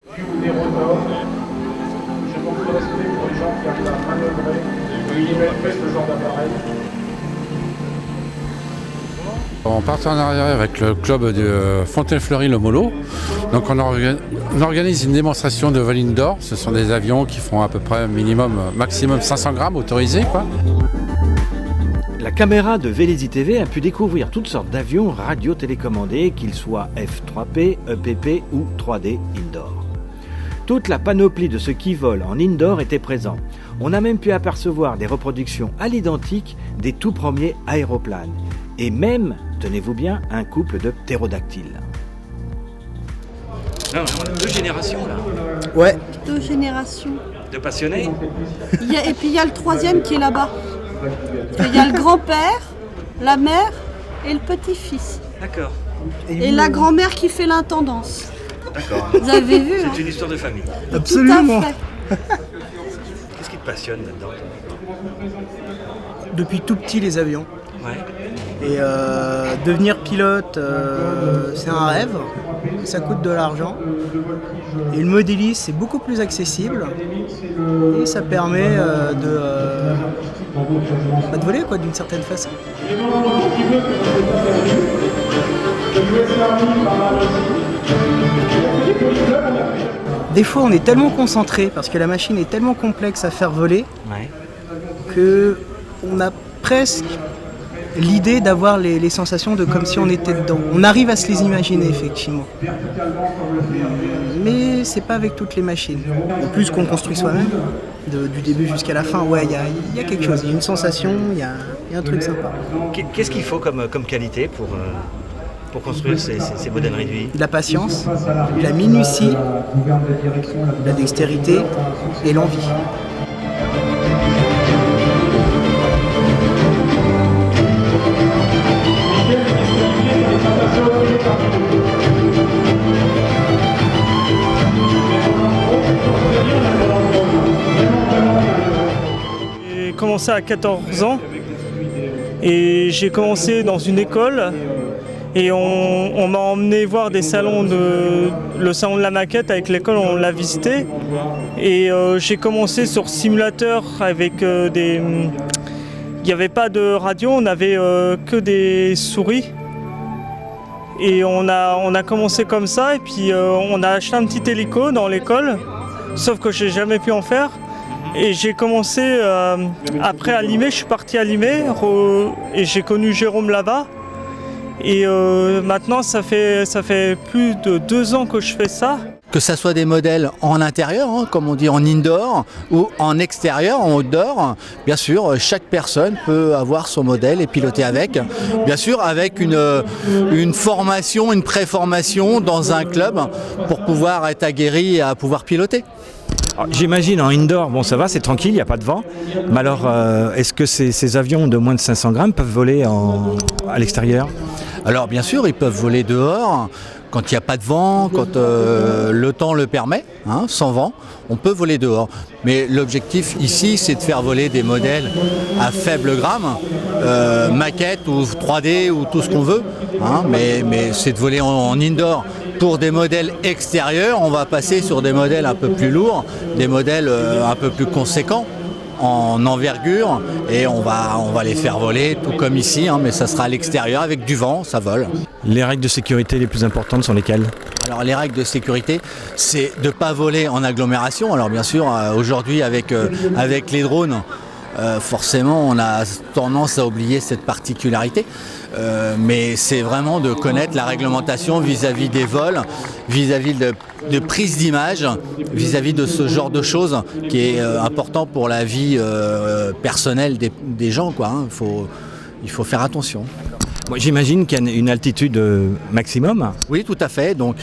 Ou des rotors. J'ai beaucoup de respect pour les gens qui arrivent à manœuvrer, millimétrer ce genre d'appareil. En partenariat avec le club de Fontaine-Fleury-le Mollo, donc on organise une démonstration de vol indoor. Ce sont des avions qui font à peu près maximum 500 grammes autorisés, quoi. La caméra de Vélizy TV a pu découvrir toutes sortes d'avions radio-télécommandés, qu'ils soient F-3P, EPP ou 3D indoor. Toute la panoplie de ce qui vole en indoor était présent. On a même pu apercevoir des reproductions à l'identique des tout premiers aéroplanes. Et même, tenez-vous bien, un couple de ptérodactyles. Non, on a deux générations là. Ouais. Deux générations. De passionnés. Et puis il y a le troisième qui est là-bas. Il y a le grand-père, la mère et le petit-fils. D'accord. Et la grand-mère qui fait l'intendance. D'accord. Vous avez vu, hein? C'est une histoire de famille. Absolument. Tout à fait. Qu'est-ce qui te passionne là-dedans? Depuis tout petit, les avions. Ouais. Et devenir pilote, c'est un rêve. Ça coûte de l'argent. Et le modélisme, c'est beaucoup plus accessible. Et ça permet de voler, quoi, d'une certaine façon. Des fois, on est tellement concentré parce que la machine est tellement complexe à faire voler Ouais. que on a presque l'idée d'avoir les sensations de comme si on était dedans. On arrive à se les imaginer, effectivement. Mais c'est pas avec toutes les machines. En plus qu'on construit soi-même, du début jusqu'à la fin, ouais, il y a quelque chose, il y a une sensation, il y a un truc sympa. Qu'est-ce qu'il faut comme qualité pour construire ces modèles réduits? De la patience, de la minutie, de la dextérité et l'envie. J'ai commencé à 14 ans et j'ai commencé dans une école et on m'a emmené voir des salons le salon de la maquette avec l'école, on l'a visité et j'ai commencé sur simulateur avec il n'y avait pas de radio, on n'avait que des souris. Et on a commencé comme ça et puis on a acheté un petit hélico dans l'école, sauf que j'ai jamais pu en faire. Et j'ai commencé après à Limay, je suis parti à Limay et j'ai connu Jérôme là-bas. Et maintenant ça fait plus de 2 ans que je fais ça. Que ça soit des modèles en intérieur, hein, comme on dit en indoor, ou en extérieur, en outdoor, bien sûr, chaque personne peut avoir son modèle et piloter avec. Bien sûr, avec une formation, une pré-formation dans un club pour pouvoir être aguerri à pouvoir piloter. Alors, j'imagine en indoor, bon ça va, c'est tranquille, il n'y a pas de vent. Mais alors, est-ce que ces avions de moins de 500 grammes peuvent voler à l'extérieur? Alors bien sûr, ils peuvent voler dehors. Quand il n'y a pas de vent, quand le temps le permet, hein, sans vent, on peut voler dehors. Mais l'objectif ici, c'est de faire voler des modèles à faible gramme, maquettes ou 3D ou tout ce qu'on veut, hein, mais c'est de voler en indoor. Pour des modèles extérieurs, on va passer sur des modèles un peu plus lourds, des modèles un peu plus conséquents en envergure et on va les faire voler tout comme ici, hein, mais ça sera à l'extérieur avec du vent, ça vole. Les règles de sécurité les plus importantes sont lesquelles? Alors les règles de sécurité, c'est de ne pas voler en agglomération. Alors bien sûr, aujourd'hui avec les drones, forcément on a tendance à oublier cette particularité. Mais c'est vraiment de connaître la réglementation vis-à-vis des vols, vis-à-vis de prise d'image, vis-à-vis de ce genre de choses qui est important pour la vie personnelle des gens, quoi, hein. Il faut faire attention. Moi, j'imagine qu'il y a une altitude maximum. Oui, tout à fait. Donc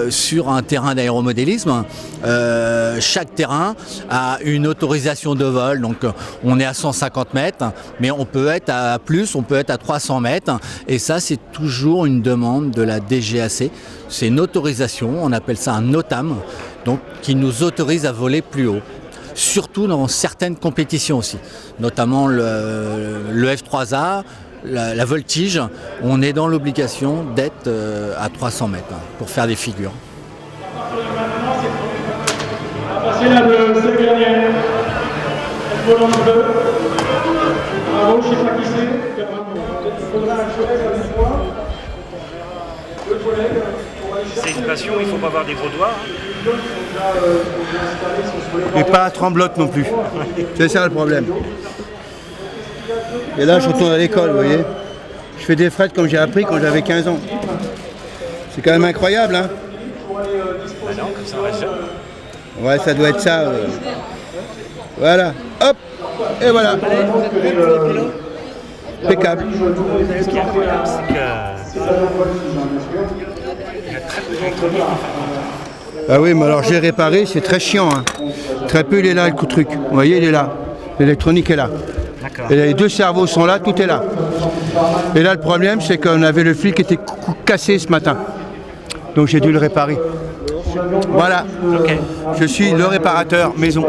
sur un terrain d'aéromodélisme, chaque terrain a une autorisation de vol. Donc on est à 150 mètres, mais on peut être à plus, on peut être à 300 mètres. Et ça, c'est toujours une demande de la DGAC. C'est une autorisation, on appelle ça un NOTAM, donc qui nous autorise à voler plus haut. Surtout dans certaines compétitions aussi, notamment le F3A, la voltige, on est dans l'obligation d'être à 300 mètres pour faire des figures. Maintenant, c'est C'est la bleue, c'est gagné. Elle vole en bleu. Bravo, je ne sais pas qui c'est. Il faudra un collègue avec moi. Deux collègues. C'est une passion, il ne faut pas avoir des gros doigts. Et pas à tremblote non plus. C'est ça le problème. Et là, je retourne à l'école, vous voyez. Je fais des frettes comme j'ai appris quand j'avais 15 ans. C'est quand même incroyable, hein. Bah non, comme ça on reste jeune. Ouais, ça doit être ça. Voilà. Hop. Et voilà. Impeccable. Ce qui est incroyable, c'est que Ah oui, mais alors j'ai réparé, c'est très chiant. Hein. Très peu, il est là, le coup de truc. Vous voyez, il est là. L'électronique est là. D'accord. Et les deux cerveaux sont là, tout est là. Et là, le problème, c'est qu'on avait le fil qui était cassé ce matin. Donc j'ai dû le réparer. Voilà. Ok. Je suis le réparateur maison.